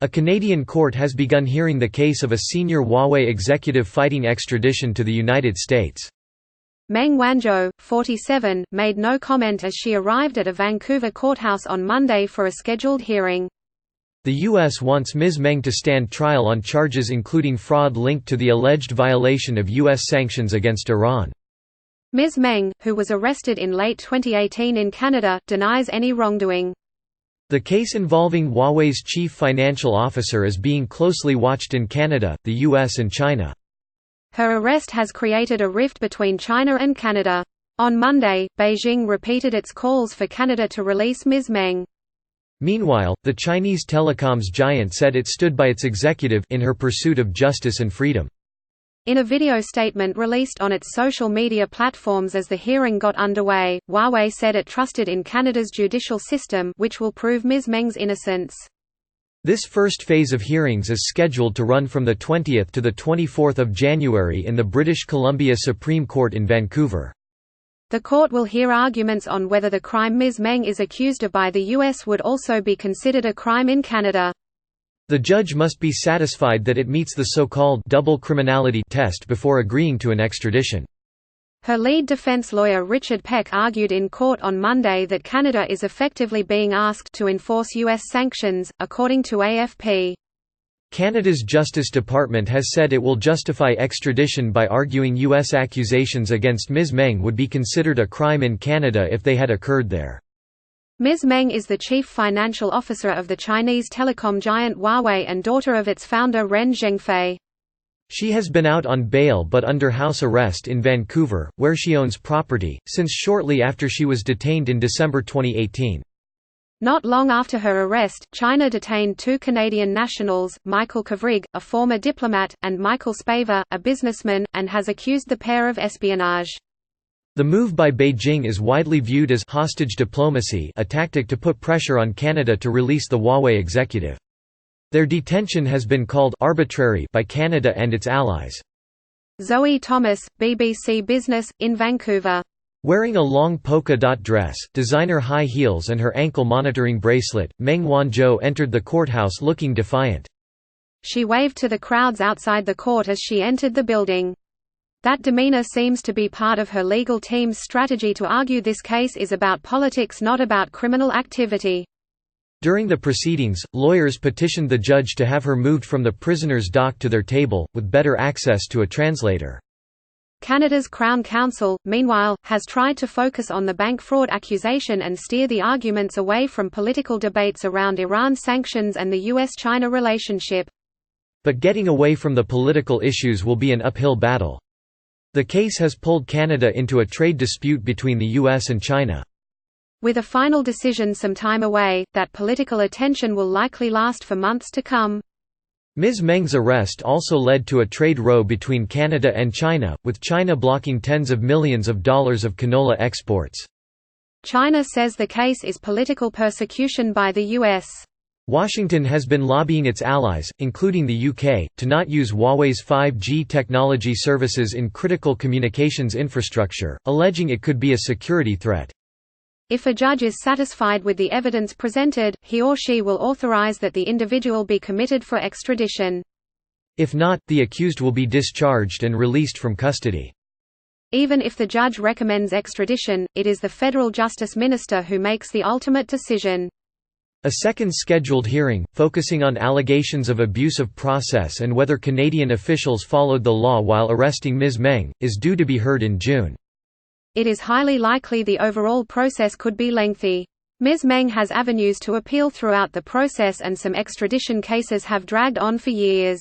A Canadian court has begun hearing the case of a senior Huawei executive fighting extradition to the United States. Meng Wanzhou, 47, made no comment as she arrived at a Vancouver courthouse on Monday for a scheduled hearing. The U.S. wants Ms. Meng to stand trial on charges including fraud linked to the alleged violation of U.S. sanctions against Iran. Ms. Meng, who was arrested in late 2018 in Canada, denies any wrongdoing. The case involving Huawei's chief financial officer is being closely watched in Canada, the US and China. Her arrest has created a rift between China and Canada. On Monday, Beijing repeated its calls for Canada to release Ms. Meng. Meanwhile, the Chinese telecoms giant said it stood by its executive in her pursuit of justice and freedom. In a video statement released on its social media platforms as the hearing got underway, Huawei said it trusted in Canada's judicial system, which will prove Ms. Meng's innocence. This first phase of hearings is scheduled to run from the 20th to the 24th of January in the British Columbia Supreme Court in Vancouver. The court will hear arguments on whether the crime Ms. Meng is accused of by the U.S. would also be considered a crime in Canada. The judge must be satisfied that it meets the so-called double criminality test before agreeing to an extradition. Her lead defense lawyer Richard Peck argued in court on Monday that Canada is effectively being asked to enforce U.S. sanctions, according to AFP. Canada's Justice Department has said it will justify extradition by arguing U.S. accusations against Ms. Meng would be considered a crime in Canada if they had occurred there. Ms. Meng is the chief financial officer of the Chinese telecom giant Huawei and daughter of its founder Ren Zhengfei. She has been out on bail but under house arrest in Vancouver, where she owns property, since shortly after she was detained in December 2018. Not long after her arrest, China detained two Canadian nationals, Michael Kovrig, a former diplomat, and Michael Spavor, a businessman, and has accused the pair of espionage. The move by Beijing is widely viewed as hostage diplomacy, a tactic to put pressure on Canada to release the Huawei executive. Their detention has been called arbitrary by Canada and its allies. Zoe Thomas, BBC Business, in Vancouver. Wearing a long polka-dot dress, designer high heels and her ankle monitoring bracelet, Meng Wanzhou entered the courthouse looking defiant. She waved to the crowds outside the court as she entered the building. That demeanor seems to be part of her legal team's strategy to argue this case is about politics, not about criminal activity. During the proceedings, lawyers petitioned the judge to have her moved from the prisoner's dock to their table, with better access to a translator. Canada's Crown Counsel, meanwhile, has tried to focus on the bank fraud accusation and steer the arguments away from political debates around Iran sanctions and the U.S.-China relationship. But getting away from the political issues will be an uphill battle. The case has pulled Canada into a trade dispute between the US and China. With a final decision some time away, that political attention will likely last for months to come. Ms. Meng's arrest also led to a trade row between Canada and China, with China blocking tens of millions of dollars of canola exports. China says the case is political persecution by the US. Washington has been lobbying its allies, including the UK, to not use Huawei's 5G technology services in critical communications infrastructure, alleging it could be a security threat. If a judge is satisfied with the evidence presented, he or she will authorize that the individual be committed for extradition. If not, the accused will be discharged and released from custody. Even if the judge recommends extradition, it is the federal justice minister who makes the ultimate decision. A second scheduled hearing, focusing on allegations of abuse of process and whether Canadian officials followed the law while arresting Ms. Meng, is due to be heard in June. It is highly likely the overall process could be lengthy. Ms. Meng has avenues to appeal throughout the process and some extradition cases have dragged on for years.